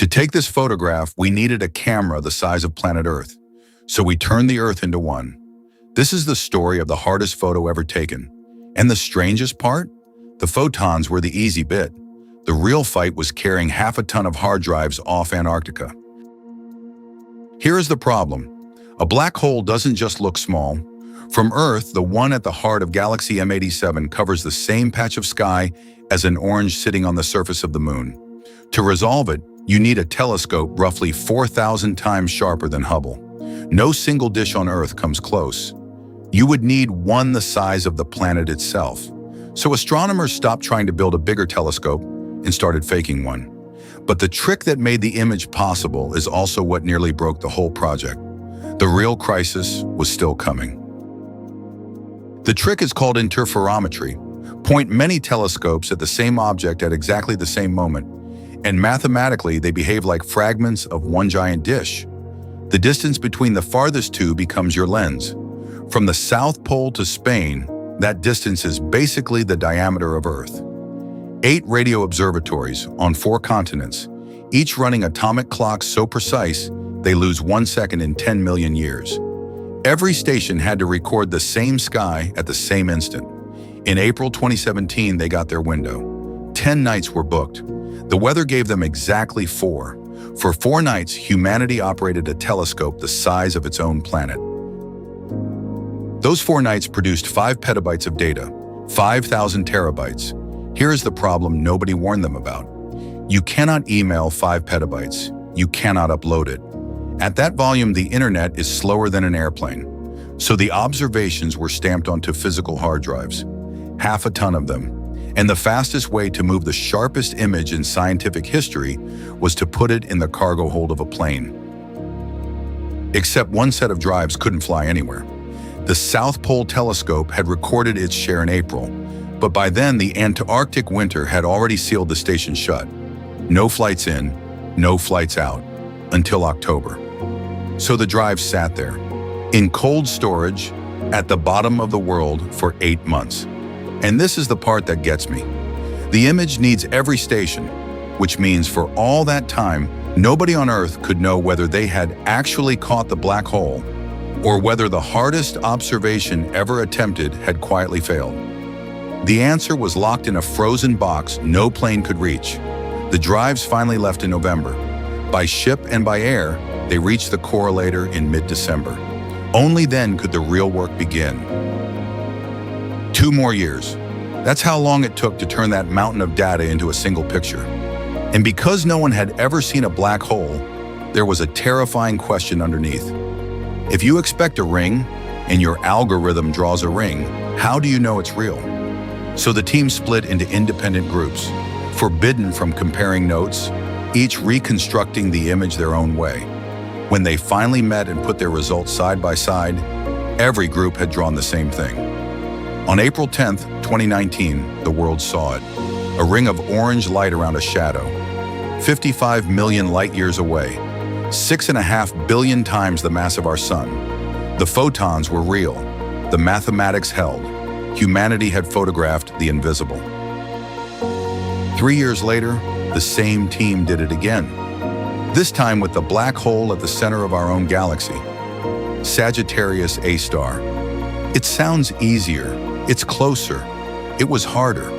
To take this photograph, we needed a camera the size of planet Earth. So we turned the Earth into one. This is the story of the hardest photo ever taken. And the strangest part? The photons were the easy bit. The real fight was carrying half a ton of hard drives off Antarctica. Here is the problem. A black hole doesn't just look small. From Earth, the one at the heart of galaxy M87 covers the same patch of sky as an orange sitting on the surface of the moon. To resolve it, you need a telescope roughly 4,000 times sharper than Hubble. No single dish on Earth comes close. You would need one the size of the planet itself. So astronomers stopped trying to build a bigger telescope and started faking one. But the trick that made the image possible is also what nearly broke the whole project. The real crisis was still coming. The trick is called interferometry. Point many telescopes at the same object at exactly the same moment, and mathematically they behave like fragments of one giant dish. The distance between the farthest two becomes your lens. From the South Pole to Spain, that distance is basically the diameter of Earth. 8 radio observatories on 4 continents, each running atomic clocks so precise they lose 1 second in 10 million years. Every station had to record the same sky at the same instant. In April 2017, they got their window. 10 nights were booked. The weather gave them exactly 4. For 4 nights, humanity operated a telescope the size of its own planet. Those 4 nights produced 5 petabytes of data, 5,000 terabytes. Here is the problem nobody warned them about. You cannot email 5 petabytes. You cannot upload it. At that volume, the internet is slower than an airplane. So the observations were stamped onto physical hard drives, half a ton of them. And the fastest way to move the sharpest image in scientific history was to put it in the cargo hold of a plane. Except one set of drives couldn't fly anywhere. The South Pole telescope had recorded its share in April, but by then the Antarctic winter had already sealed the station shut. No flights in, no flights out, until October. So the drives sat there, in cold storage, at the bottom of the world for 8 months. And this is the part that gets me. The image needs every station, which means for all that time, nobody on Earth could know whether they had actually caught the black hole or whether the hardest observation ever attempted had quietly failed. The answer was locked in a frozen box no plane could reach. The drives finally left in November. By ship and by air, they reached the correlator in mid-December. Only then could the real work begin. 2 more years. That's how long it took to turn that mountain of data into a single picture. And because no one had ever seen a black hole, there was a terrifying question underneath. If you expect a ring, and your algorithm draws a ring, how do you know it's real? So the team split into independent groups, forbidden from comparing notes, each reconstructing the image their own way. When they finally met and put their results side by side, every group had drawn the same thing. On April 10th, 2019, the world saw it. A ring of orange light around a shadow. 55 million light years away. 6.5 billion times the mass of our sun. The photons were real. The mathematics held. Humanity had photographed the invisible. 3 years later, the same team did it again. This time with the black hole at the center of our own galaxy. Sagittarius A star. It sounds easier. It's closer. It was harder.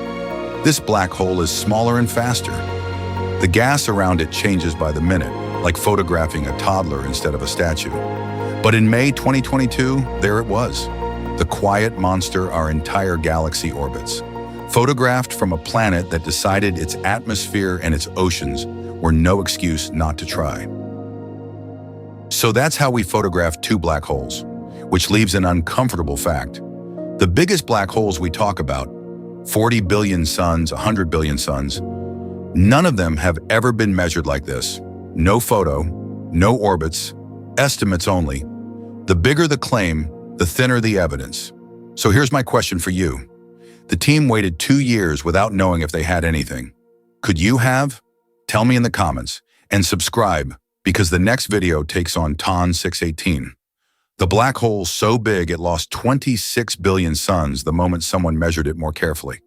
This black hole is smaller and faster. The gas around it changes by the minute, like photographing a toddler instead of a statue. But in May 2022, there it was. The quiet monster our entire galaxy orbits. Photographed from a planet that decided its atmosphere and its oceans were no excuse not to try. So that's how we photographed 2 black holes, which leaves an uncomfortable fact. The biggest black holes we talk about, 40 billion suns, 100 billion suns, none of them have ever been measured like this. No photo, no orbits, estimates only. The bigger the claim, the thinner the evidence. So here's my question for you. The team waited 2 years without knowing if they had anything. Could you have? Tell me in the comments, and subscribe, because the next video takes on TON 618. The black hole so big it lost 26 billion suns the moment someone measured it more carefully.